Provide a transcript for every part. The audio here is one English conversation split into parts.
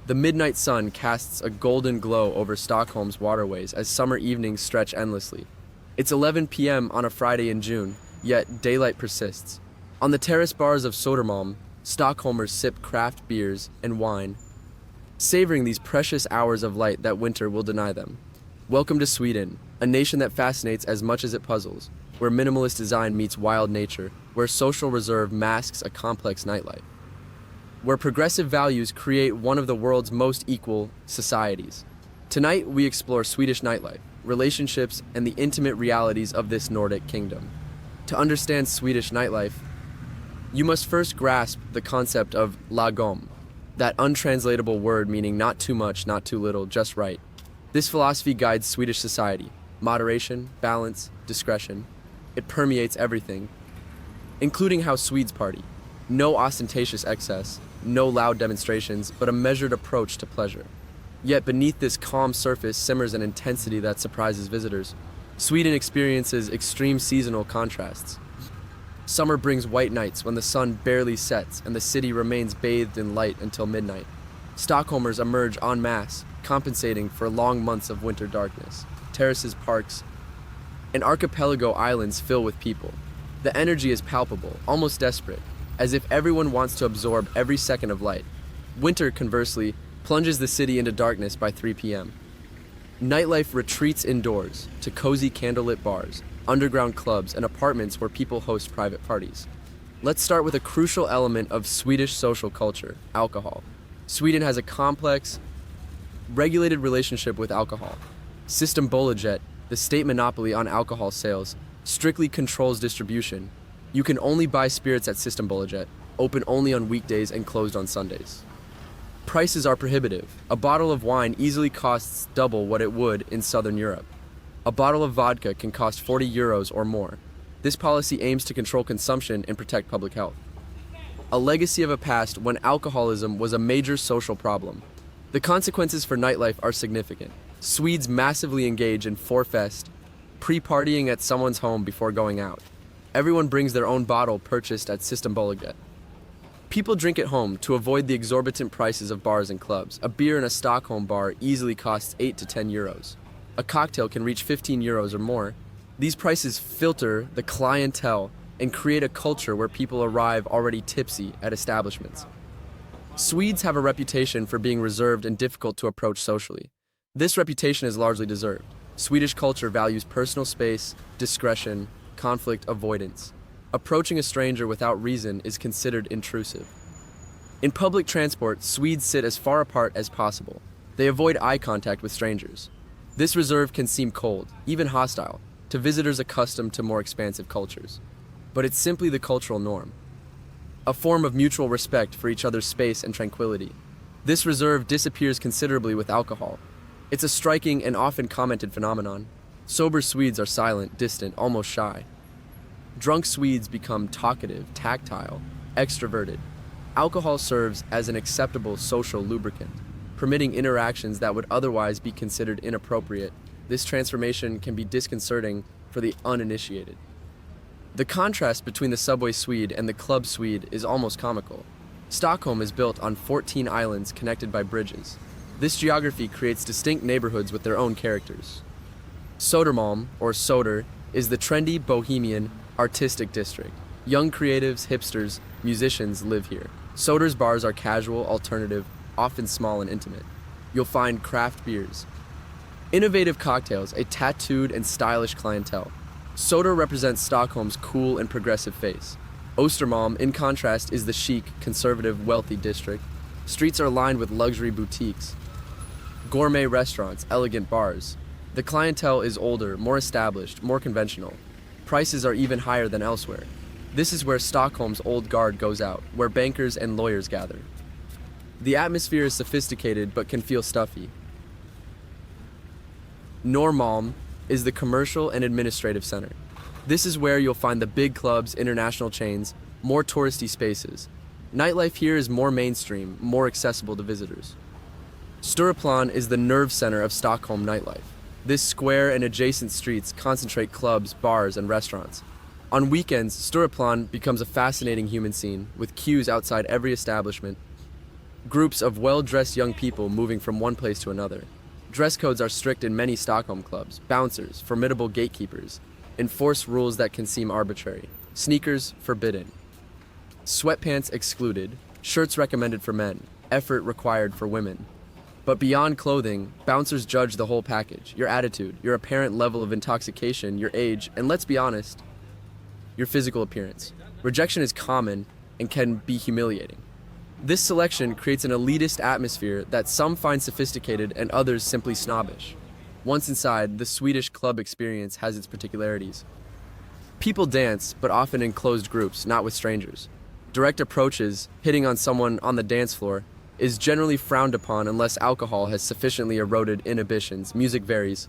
The midnight sun casts a golden glow over Stockholm's waterways as summer evenings stretch endlessly. It's 11 p.m. on a Friday in June, yet daylight persists. On the terrace bars of Södermalm, Stockholmers sip craft beers and wine, savoring these precious hours of light that winter will deny them. Welcome to Sweden, a nation that fascinates as much as it puzzles, where minimalist design meets wild nature, where social reserve masks a complex nightlife, where progressive values create one of the world's most equal societies. Tonight, we explore Swedish nightlife, relationships, and the intimate realities of this Nordic kingdom. To understand Swedish nightlife, you must first grasp the concept of lagom, that untranslatable word meaning not too much, not too little, just right. This philosophy guides Swedish society: moderation, balance, discretion. It permeates everything, including how Swedes party. No ostentatious excess, no loud demonstrations, but a measured approach to pleasure. Yet beneath this calm surface simmers an intensity that surprises visitors. Sweden experiences extreme seasonal contrasts. Summer brings white nights when the sun barely sets and the city remains bathed in light until midnight. Stockholmers emerge en masse, compensating for long months of winter darkness. Terraces, parks, and archipelago islands fill with people. The energy is palpable, almost desperate, as if everyone wants to absorb every second of light. Winter, conversely, plunges the city into darkness by 3 p.m. Nightlife retreats indoors to cozy candlelit bars, underground clubs, and apartments where people host private parties. Let's start with a crucial element of Swedish social culture: alcohol. Sweden has a complex, regulated relationship with alcohol. Systembolaget, the state monopoly on alcohol sales, strictly controls distribution. You can only buy spirits at Systembolaget, open only on weekdays and closed on Sundays. Prices are prohibitive. A bottle of wine easily costs double what it would in Southern Europe. A bottle of vodka can cost 40 euros or more. This policy aims to control consumption and protect public health. A legacy of a past when alcoholism was a major social problem. The consequences for nightlife are significant. Swedes massively engage in forfest, pre-partying at someone's home before going out. Everyone brings their own bottle purchased at Systembolaget. People drink at home to avoid the exorbitant prices of bars and clubs. A beer in a Stockholm bar easily costs 8 to 10 euros. A cocktail can reach 15 euros or more. These prices filter the clientele and create a culture where people arrive already tipsy at establishments. Swedes have a reputation for being reserved and difficult to approach socially. This reputation is largely deserved. Swedish culture values personal space, discretion, conflict avoidance. Approaching a stranger without reason is considered intrusive. In public transport, Swedes sit as far apart as possible. They avoid eye contact with strangers. This reserve can seem cold, even hostile, to visitors accustomed to more expansive cultures. But it's simply the cultural norm, a form of mutual respect for each other's space and tranquility. This reserve disappears considerably with alcohol. It's a striking and often commented phenomenon. Sober Swedes are silent, distant, almost shy. Drunk Swedes become talkative, tactile, extroverted. Alcohol serves as an acceptable social lubricant, permitting interactions that would otherwise be considered inappropriate. This transformation can be disconcerting for the uninitiated. The contrast between the subway Swede and the club Swede is almost comical. Stockholm is built on 14 islands connected by bridges. This geography creates distinct neighborhoods with their own characters. Södermalm, or Söder, is the trendy, bohemian, artistic district. Young creatives, hipsters, musicians live here. Söder's bars are casual, alternative, often small and intimate. You'll find craft beers, innovative cocktails, a tattooed and stylish clientele. Söder represents Stockholm's cool and progressive face. Östermalm, in contrast, is the chic, conservative, wealthy district. Streets are lined with luxury boutiques, gourmet restaurants, elegant bars. The clientele is older, more established, more conventional. Prices are even higher than elsewhere. This is where Stockholm's old guard goes out, where bankers and lawyers gather. The atmosphere is sophisticated but can feel stuffy. Norrmalm is the commercial and administrative center. This is where you'll find the big clubs, international chains, more touristy spaces. Nightlife here is more mainstream, more accessible to visitors. Stureplan is the nerve center of Stockholm nightlife. This square and adjacent streets concentrate clubs, bars, and restaurants. On weekends, Stureplan becomes a fascinating human scene, with queues outside every establishment. Groups of well-dressed young people moving from one place to another. Dress codes are strict in many Stockholm clubs. Bouncers, formidable gatekeepers, enforce rules that can seem arbitrary. Sneakers forbidden. Sweatpants excluded. Shirts recommended for men. Effort required for women. But beyond clothing, bouncers judge the whole package. Your attitude, your apparent level of intoxication, your age, and let's be honest, your physical appearance. Rejection is common and can be humiliating. This selection creates an elitist atmosphere that some find sophisticated and others simply snobbish. Once inside, the Swedish club experience has its particularities. People dance, but often in closed groups, not with strangers. Direct approaches, hitting on someone on the dance floor, is generally frowned upon unless alcohol has sufficiently eroded inhibitions. Music varies.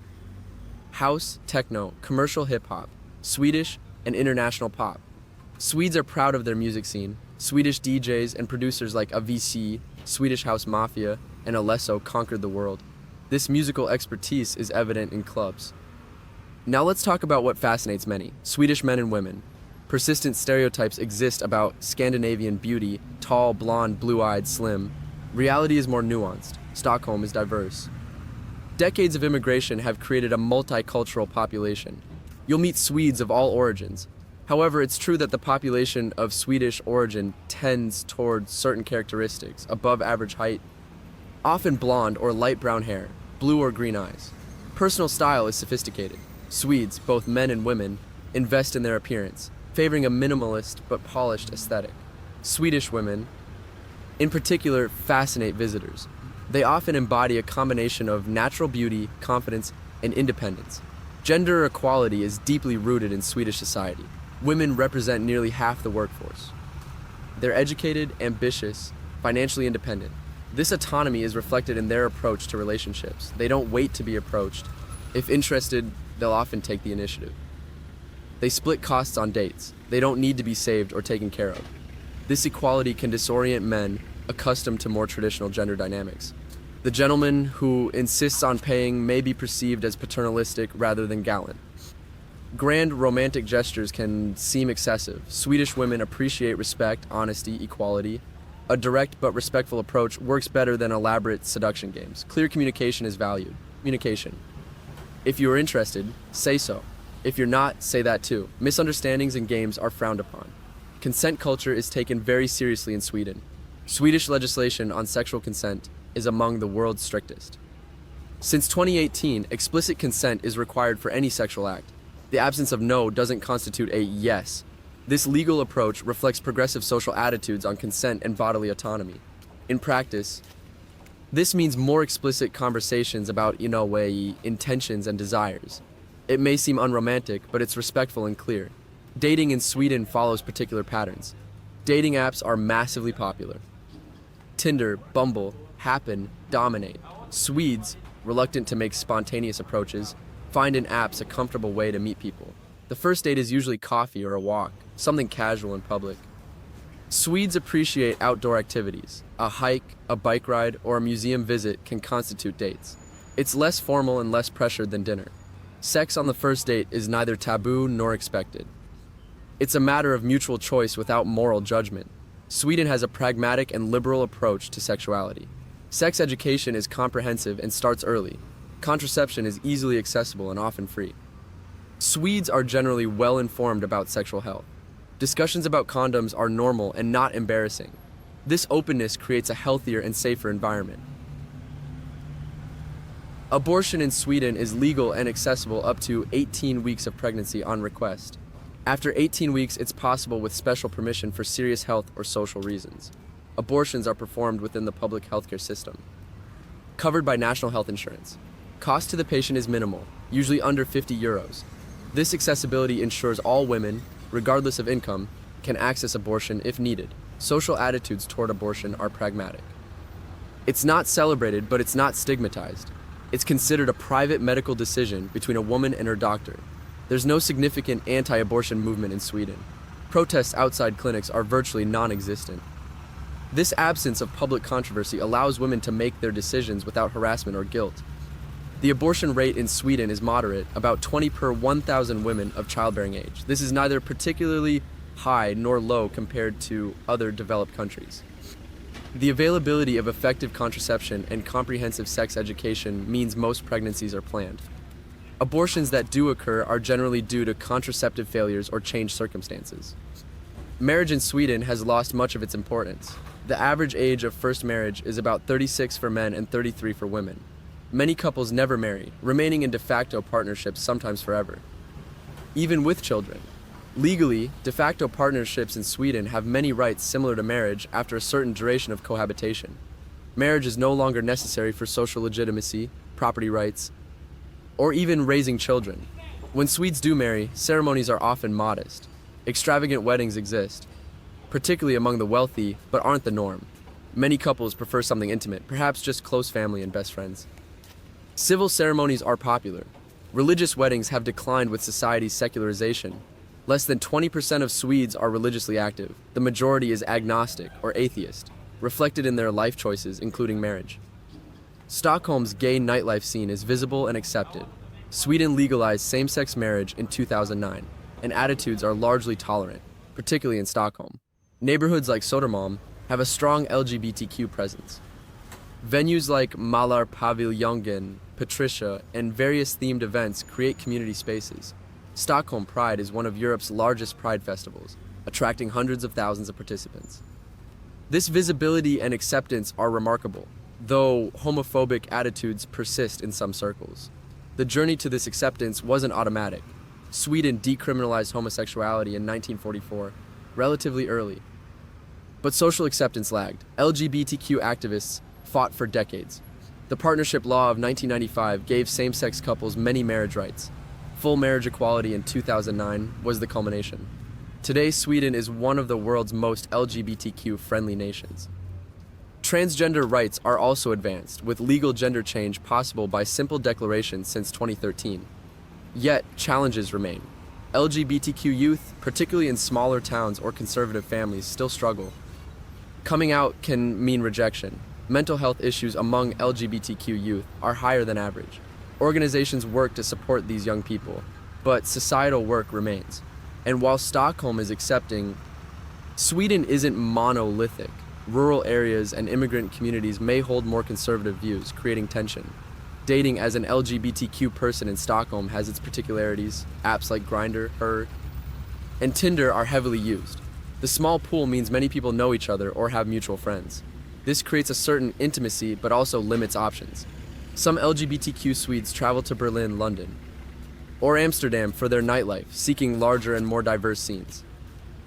House, techno, commercial hip-hop, Swedish, and international pop. Swedes are proud of their music scene. Swedish DJs and producers like Avicii, Swedish House Mafia, and Alesso conquered the world. This musical expertise is evident in clubs. Now let's talk about what fascinates many, Swedish men and women. Persistent stereotypes exist about Scandinavian beauty, tall, blonde, blue-eyed, slim. Reality is more nuanced. Stockholm is diverse. Decades of immigration have created a multicultural population. You'll meet Swedes of all origins. However, it's true that the population of Swedish origin tends towards certain characteristics, above average height, often blonde or light brown hair, blue or green eyes. Personal style is sophisticated. Swedes, both men and women, invest in their appearance, favoring a minimalist but polished aesthetic. Swedish women, in particular, fascinate visitors. They often embody a combination of natural beauty, confidence, and independence. Gender equality is deeply rooted in Swedish society. Women represent nearly half the workforce. They're educated, ambitious, financially independent. This autonomy is reflected in their approach to relationships. They don't wait to be approached. If interested, they'll often take the initiative. They split costs on dates. They don't need to be saved or taken care of. This equality can disorient men accustomed to more traditional gender dynamics. The gentleman who insists on paying may be perceived as paternalistic rather than gallant. Grand romantic gestures can seem excessive. Swedish women appreciate respect, honesty, equality. A direct but respectful approach works better than elaborate seduction games. Clear communication is valued. Communication. If you are interested, say so. If you're not, say that too. Misunderstandings and games are frowned upon. Consent culture is taken very seriously in Sweden. Swedish legislation on sexual consent is among the world's strictest. Since 2018, explicit consent is required for any sexual act. The absence of no doesn't constitute a yes. This legal approach reflects progressive social attitudes on consent and bodily autonomy. In practice, this means more explicit conversations about, intentions and desires. It may seem unromantic, but it's respectful and clear. Dating in Sweden follows particular patterns. Dating apps are massively popular. Tinder, Bumble, Happen, dominate. Swedes, reluctant to make spontaneous approaches, find in apps a comfortable way to meet people. The first date is usually coffee or a walk, something casual in public. Swedes appreciate outdoor activities. A hike, a bike ride, or a museum visit can constitute dates. It's less formal and less pressured than dinner. Sex on the first date is neither taboo nor expected. It's a matter of mutual choice without moral judgment. Sweden has a pragmatic and liberal approach to sexuality. Sex education is comprehensive and starts early. Contraception is easily accessible and often free. Swedes are generally well informed about sexual health. Discussions about condoms are normal and not embarrassing. This openness creates a healthier and safer environment. Abortion in Sweden is legal and accessible up to 18 weeks of pregnancy on request. After 18 weeks, it's possible with special permission for serious health or social reasons. Abortions are performed within the public healthcare system. Covered by national health insurance. Cost to the patient is minimal, usually under 50 euros. This accessibility ensures all women, regardless of income, can access abortion if needed. Social attitudes toward abortion are pragmatic. It's not celebrated, but it's not stigmatized. It's considered a private medical decision between a woman and her doctor. There's no significant anti-abortion movement in Sweden. Protests outside clinics are virtually non-existent. This absence of public controversy allows women to make their decisions without harassment or guilt. The abortion rate in Sweden is moderate, about 20 per 1,000 women of childbearing age. This is neither particularly high nor low compared to other developed countries. The availability of effective contraception and comprehensive sex education means most pregnancies are planned. Abortions that do occur are generally due to contraceptive failures or changed circumstances. Marriage in Sweden has lost much of its importance. The average age of first marriage is about 36 for men and 33 for women. Many couples never marry, remaining in de facto partnerships sometimes forever. Even with children. Legally, de facto partnerships in Sweden have many rights similar to marriage after a certain duration of cohabitation. Marriage is no longer necessary for social legitimacy, property rights, or even raising children. When Swedes do marry, ceremonies are often modest. Extravagant weddings exist, particularly among the wealthy, but aren't the norm. Many couples prefer something intimate, perhaps just close family and best friends. Civil ceremonies are popular. Religious weddings have declined with society's secularization. Less than 20% of Swedes are religiously active. The majority is agnostic or atheist, reflected in their life choices, including marriage. Stockholm's gay nightlife scene is visible and accepted. Sweden legalized same-sex marriage in 2009, and attitudes are largely tolerant, particularly in Stockholm. Neighborhoods like Södermalm have a strong LGBTQ presence. Venues like Malar Paviljongen, Patricia, and various themed events create community spaces. Stockholm Pride is one of Europe's largest pride festivals, attracting hundreds of thousands of participants. This visibility and acceptance are remarkable, though homophobic attitudes persist in some circles. The journey to this acceptance wasn't automatic. Sweden decriminalized homosexuality in 1944, relatively early. But social acceptance lagged. LGBTQ activists fought for decades. The Partnership Law of 1995 gave same-sex couples many marriage rights. Full marriage equality in 2009 was the culmination. Today, Sweden is one of the world's most LGBTQ-friendly nations. Transgender rights are also advanced, with legal gender change possible by simple declaration since 2013. Yet, challenges remain. LGBTQ youth, particularly in smaller towns or conservative families, still struggle. Coming out can mean rejection. Mental health issues among LGBTQ youth are higher than average. Organizations work to support these young people, but societal work remains. And while Stockholm is accepting, Sweden isn't monolithic. Rural areas and immigrant communities may hold more conservative views, creating tension. Dating as an LGBTQ person in Stockholm has its particularities. Apps like Grindr, Her, and Tinder are heavily used. The small pool means many people know each other or have mutual friends. This creates a certain intimacy, but also limits options. Some LGBTQ Swedes travel to Berlin, London, or Amsterdam for their nightlife, seeking larger and more diverse scenes.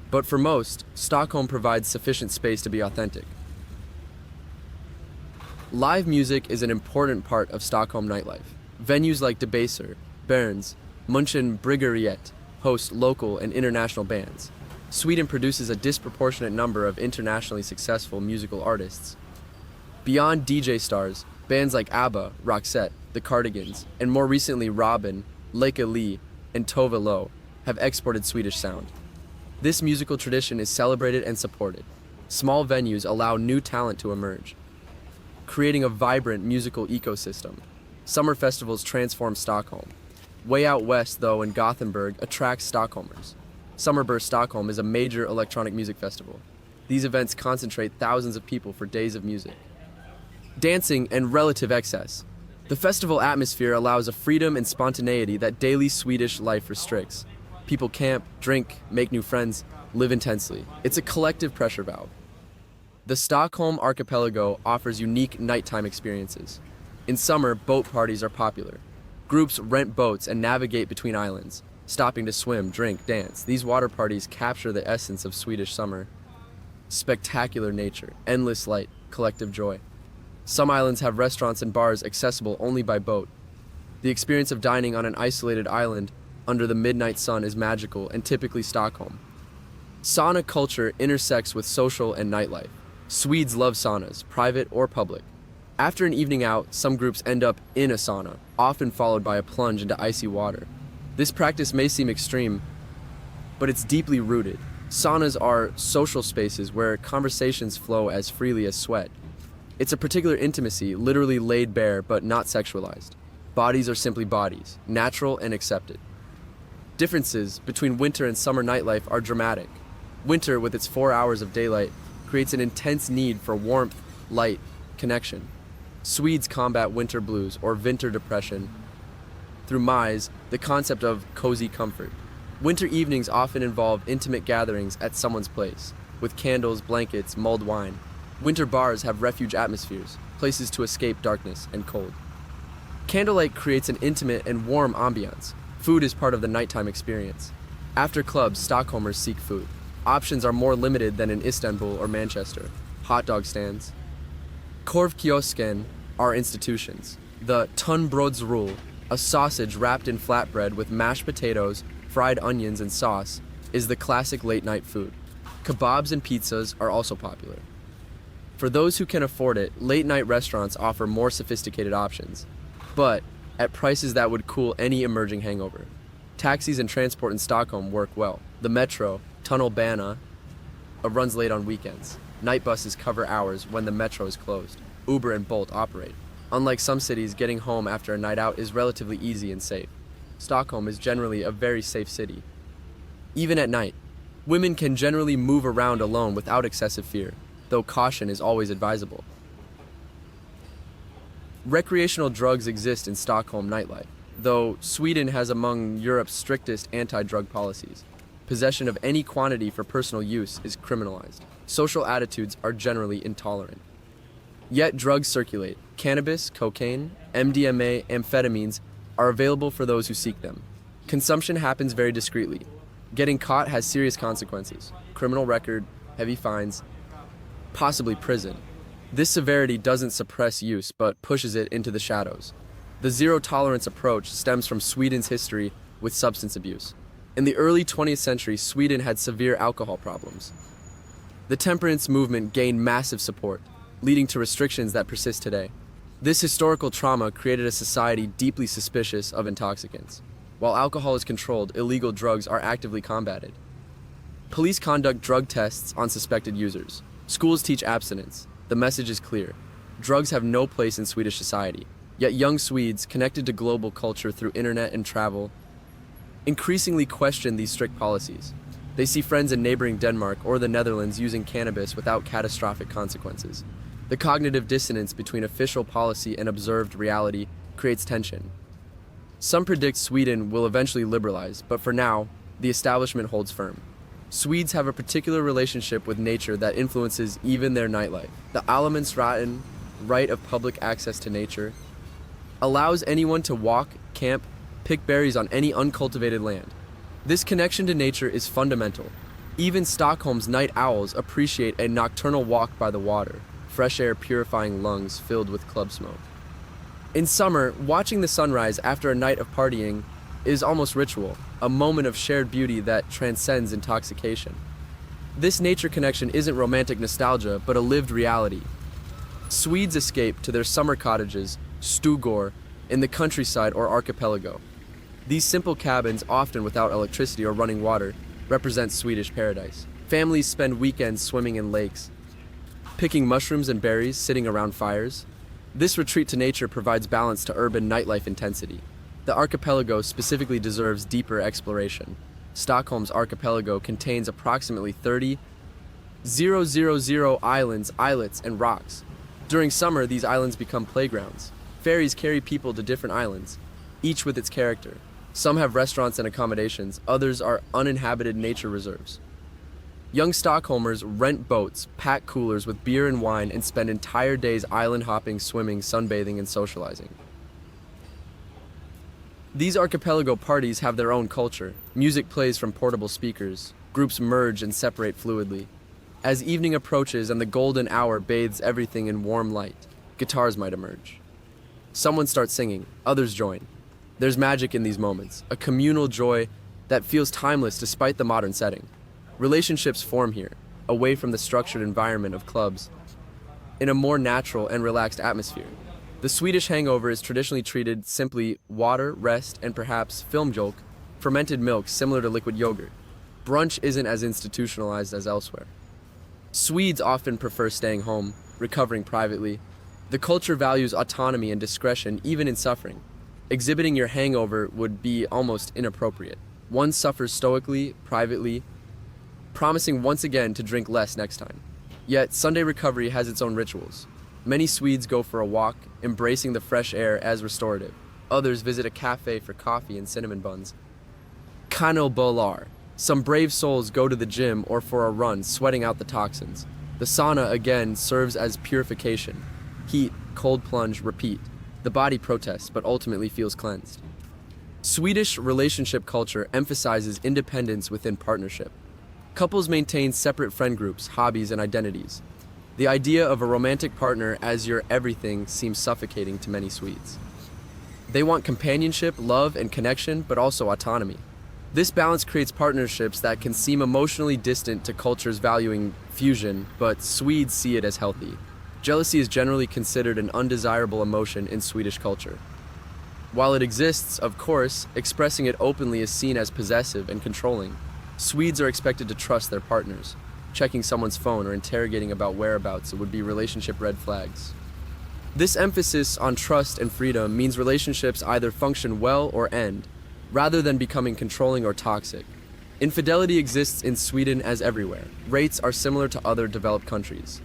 But for most, Stockholm provides sufficient space to be authentic. Live music is an important part of Stockholm nightlife. Venues like De Baser, Berns, Munchen Bryggeriet host local and international bands. Sweden produces a disproportionate number of internationally successful musical artists. Beyond DJ stars, bands like ABBA, Roxette, The Cardigans, and more recently Robin, Leka Lee, and Tove Lo have exported Swedish sound. This musical tradition is celebrated and supported. Small venues allow new talent to emerge, creating a vibrant musical ecosystem. Summer festivals transform Stockholm. Way Out West, though, in Gothenburg attracts Stockholmers. Summerburst Stockholm is a major electronic music festival. These events concentrate thousands of people for days of music. Dancing and relative excess. The festival atmosphere allows a freedom and spontaneity that daily Swedish life restricts. People camp, drink, make new friends, live intensely. It's a collective pressure valve. The Stockholm archipelago offers unique nighttime experiences. In summer, boat parties are popular. Groups rent boats and navigate between islands, stopping to swim, drink, dance. These water parties capture the essence of Swedish summer. Spectacular nature, endless light, collective joy. Some islands have restaurants and bars accessible only by boat. The experience of dining on an isolated island under the midnight sun is magical and typically Stockholm. Sauna culture intersects with social and nightlife. Swedes love saunas, private or public. After an evening out, some groups end up in a sauna, often followed by a plunge into icy water. This practice may seem extreme, but it's deeply rooted. Saunas are social spaces where conversations flow as freely as sweat. It's a particular intimacy, literally laid bare but not sexualized. Bodies are simply bodies, natural and accepted. Differences between winter and summer nightlife are dramatic. Winter, with its 4 hours of daylight, creates an intense need for warmth, light, connection. Swedes combat winter blues or winter depression through mise, the concept of cozy comfort. Winter evenings often involve intimate gatherings at someone's place, with candles, blankets, mulled wine. Winter bars have refuge atmospheres, places to escape darkness and cold. Candlelight creates an intimate and warm ambiance. Food is part of the nighttime experience. After clubs, Stockholmers seek food. Options are more limited than in Istanbul or Manchester. Hot dog stands. Korvkiosken are institutions. The tunnbrödsrulle, a sausage wrapped in flatbread with mashed potatoes, fried onions, and sauce, is the classic late-night food. Kebabs and pizzas are also popular. For those who can afford it, late-night restaurants offer more sophisticated options, but at prices that would cool any emerging hangover. Taxis and transport in Stockholm work well. The metro, tunnelbana, runs late on weekends. Night buses cover hours when the metro is closed. Uber and Bolt operate. Unlike some cities, getting home after a night out is relatively easy and safe. Stockholm is generally a very safe city. Even at night, women can generally move around alone without excessive fear, though caution is always advisable. Recreational drugs exist in Stockholm nightlife, though Sweden has among Europe's strictest anti-drug policies. Possession of any quantity for personal use is criminalized. Social attitudes are generally intolerant. Yet drugs circulate. Cannabis, cocaine, MDMA, amphetamines are available for those who seek them. Consumption happens very discreetly. Getting caught has serious consequences. Criminal record, heavy fines, possibly prison. This severity doesn't suppress use, but pushes it into the shadows. The zero-tolerance approach stems from Sweden's history with substance abuse. In the early 20th century, Sweden had severe alcohol problems. The temperance movement gained massive support, leading to restrictions that persist today. This historical trauma created a society deeply suspicious of intoxicants. While alcohol is controlled, illegal drugs are actively combated. Police conduct drug tests on suspected users. Schools teach abstinence. The message is clear. Drugs have no place in Swedish society. Yet young Swedes, connected to global culture through internet and travel, increasingly question these strict policies. They see friends in neighboring Denmark or the Netherlands using cannabis without catastrophic consequences. The cognitive dissonance between official policy and observed reality creates tension. Some predict Sweden will eventually liberalize, but for now, the establishment holds firm. Swedes have a particular relationship with nature that influences even their nightlife. The allemansrätten, right of public access to nature, allows anyone to walk, camp, pick berries on any uncultivated land. This connection to nature is fundamental. Even Stockholm's night owls appreciate a nocturnal walk by the water, fresh air purifying lungs filled with club smoke. In summer, watching the sunrise after a night of partying is almost ritual, a moment of shared beauty that transcends intoxication. This nature connection isn't romantic nostalgia, but a lived reality. Swedes escape to their summer cottages, stugor, in the countryside or archipelago. These simple cabins, often without electricity or running water, represent Swedish paradise. Families spend weekends swimming in lakes, picking mushrooms and berries, sitting around fires. This retreat to nature provides balance to urban nightlife intensity. The archipelago specifically deserves deeper exploration. Stockholm's archipelago contains approximately 30,000 islands, islets, and rocks. During summer, these islands become playgrounds. Ferries carry people to different islands, each with its character. Some have restaurants and accommodations, others are uninhabited nature reserves. Young Stockholmers rent boats, pack coolers with beer and wine, and spend entire days island hopping, swimming, sunbathing, and socializing. These archipelago parties have their own culture. Music plays from portable speakers. Groups merge and separate fluidly. As evening approaches and the golden hour bathes everything in warm light, guitars might emerge. Someone starts singing, others join. There's magic in these moments, a communal joy that feels timeless despite the modern setting. Relationships form here, away from the structured environment of clubs, in a more natural and relaxed atmosphere. The Swedish hangover is traditionally treated simply water, rest, and perhaps filmjölk, fermented milk similar to liquid yogurt. Brunch isn't as institutionalized as elsewhere. Swedes often prefer staying home, recovering privately. The culture values autonomy and discretion even in suffering. Exhibiting your hangover would be almost inappropriate. One suffers stoically, privately, promising once again to drink less next time. Yet, Sunday recovery has its own rituals. Many Swedes go for a walk, embracing the fresh air as restorative. Others visit a cafe for coffee and cinnamon buns. Kanelbullar. Some brave souls go to the gym or for a run, sweating out the toxins. The sauna, again, serves as purification. Heat, cold plunge, repeat. The body protests, but ultimately feels cleansed. Swedish relationship culture emphasizes independence within partnership. Couples maintain separate friend groups, hobbies, and identities. The idea of a romantic partner as your everything seems suffocating to many Swedes. They want companionship, love, and connection, but also autonomy. This balance creates partnerships that can seem emotionally distant to cultures valuing fusion, but Swedes see it as healthy. Jealousy is generally considered an undesirable emotion in Swedish culture. While it exists, of course, expressing it openly is seen as possessive and controlling. Swedes are expected to trust their partners. Checking someone's phone or interrogating about whereabouts would be relationship red flags. This emphasis on trust and freedom means relationships either function well or end, rather than becoming controlling or toxic. Infidelity exists in Sweden as everywhere. Rates are similar to other developed countries,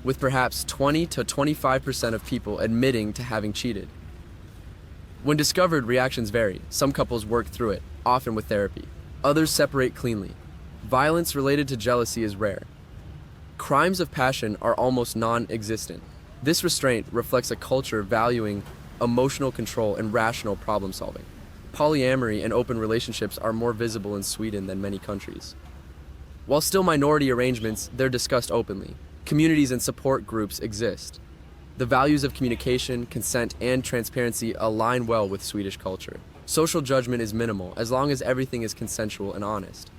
with perhaps 20 to 25% of people admitting to having cheated. When discovered, reactions vary. Some couples work through it, often with therapy. Others separate cleanly. Violence related to jealousy is rare. Crimes of passion are almost non-existent. This restraint reflects a culture valuing emotional control and rational problem solving. Polyamory and open relationships are more visible in Sweden than many countries. While still minority arrangements, they're discussed openly. Communities and support groups exist. The values of communication, consent, and transparency align well with Swedish culture. Social judgment is minimal as long as everything is consensual and honest.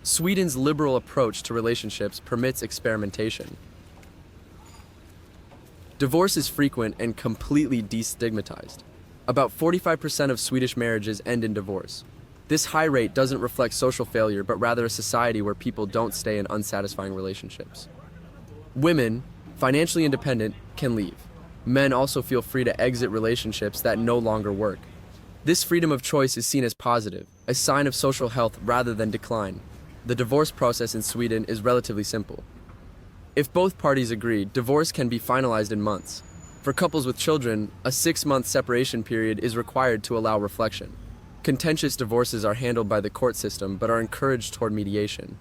Sweden's liberal approach to relationships permits experimentation. Divorce is frequent and completely destigmatized. About 45% of Swedish marriages end in divorce. This high rate doesn't reflect social failure, but rather a society where people don't stay in unsatisfying relationships. Women, financially independent, can leave. Men also feel free to exit relationships that no longer work. This freedom of choice is seen as positive, a sign of social health rather than decline. The divorce process in Sweden is relatively simple. If both parties agree, divorce can be finalized in months. For couples with children, a 6-month separation period is required to allow reflection. Contentious divorces are handled by the court system but are encouraged toward mediation.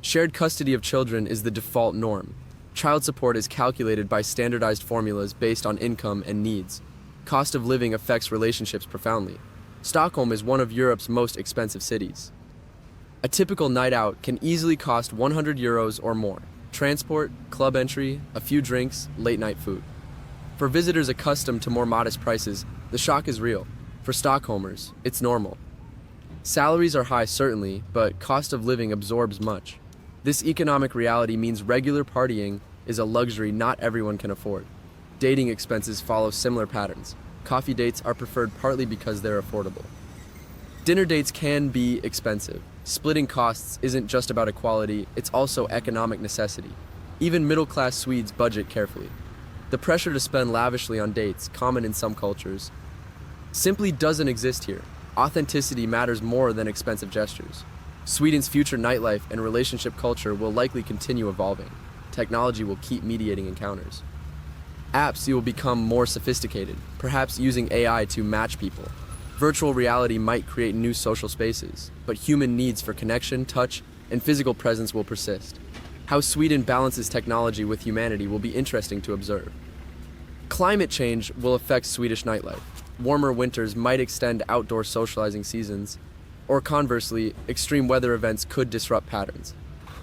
Shared custody of children is the default norm. Child support is calculated by standardized formulas based on income and needs. Cost of living affects relationships profoundly. Stockholm is one of Europe's most expensive cities. A typical night out can easily cost €100 or more. Transport, club entry, a few drinks, late night food. For visitors accustomed to more modest prices, the shock is real. For Stockholmers, it's normal. Salaries are high certainly, but cost of living absorbs much. This economic reality means regular partying is a luxury not everyone can afford. Dating expenses follow similar patterns. Coffee dates are preferred partly because they're affordable. Dinner dates can be expensive. Splitting costs isn't just about equality, it's also economic necessity. Even middle-class Swedes budget carefully. The pressure to spend lavishly on dates, common in some cultures, simply doesn't exist here. Authenticity matters more than expensive gestures. Sweden's future nightlife and relationship culture will likely continue evolving. Technology will keep mediating encounters. Apps will become more sophisticated, perhaps using AI to match people. Virtual reality might create new social spaces, but human needs for connection, touch, and physical presence will persist. How Sweden balances technology with humanity will be interesting to observe. Climate change will affect Swedish nightlife. Warmer winters might extend outdoor socializing seasons, or conversely, extreme weather events could disrupt patterns.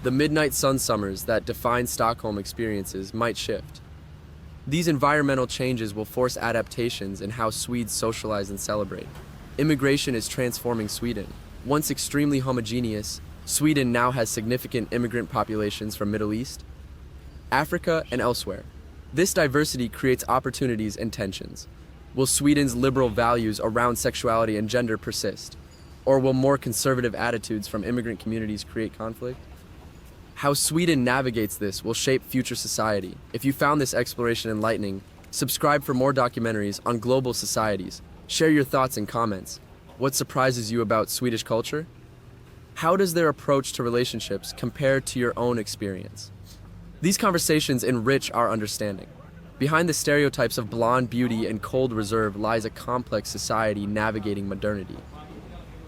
The midnight sun summers that define Stockholm experiences might shift. These environmental changes will force adaptations in how Swedes socialize and celebrate. Immigration is transforming Sweden. Once extremely homogeneous, Sweden now has significant immigrant populations from Middle East, Africa, and elsewhere. This diversity creates opportunities and tensions. Will Sweden's liberal values around sexuality and gender persist? Or will more conservative attitudes from immigrant communities create conflict? How Sweden navigates this will shape future society. If you found this exploration enlightening, subscribe for more documentaries on global societies. Share your thoughts and comments. What surprises you about Swedish culture? How does their approach to relationships compare to your own experience? These conversations enrich our understanding. Behind the stereotypes of blonde beauty and cold reserve lies a complex society navigating modernity,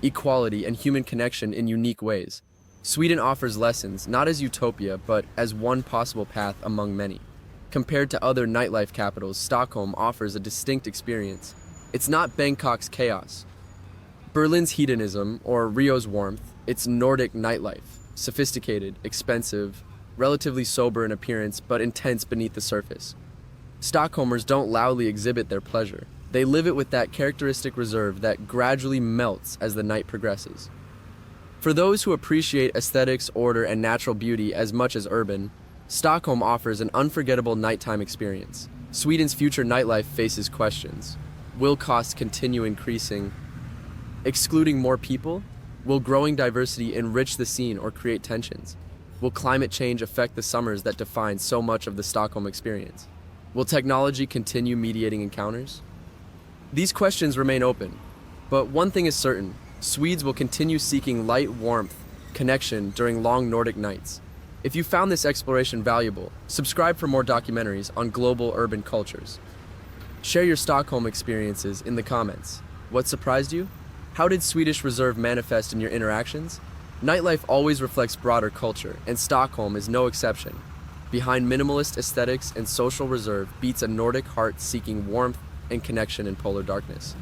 equality, and human connection in unique ways. Sweden offers lessons not as utopia, but as one possible path among many. Compared to other nightlife capitals, Stockholm offers a distinct experience. It's not Bangkok's chaos, Berlin's hedonism, or Rio's warmth. It's Nordic nightlife, sophisticated, expensive, relatively sober in appearance, but intense beneath the surface. Stockholmers don't loudly exhibit their pleasure. They live it with that characteristic reserve that gradually melts as the night progresses. For those who appreciate aesthetics, order, and natural beauty as much as urban, Stockholm offers an unforgettable nighttime experience. Sweden's future nightlife faces questions. Will costs continue increasing, excluding more people? Will growing diversity enrich the scene or create tensions? Will climate change affect the summers that define so much of the Stockholm experience? Will technology continue mediating encounters? These questions remain open, but one thing is certain: Swedes will continue seeking light, warmth, connection during long Nordic nights. If you found this exploration valuable, subscribe for more documentaries on global urban cultures. Share your Stockholm experiences in the comments. What surprised you? How did Swedish reserve manifest in your interactions? Nightlife always reflects broader culture, and Stockholm is no exception. Behind minimalist aesthetics and social reserve beats a Nordic heart seeking warmth and connection in polar darkness.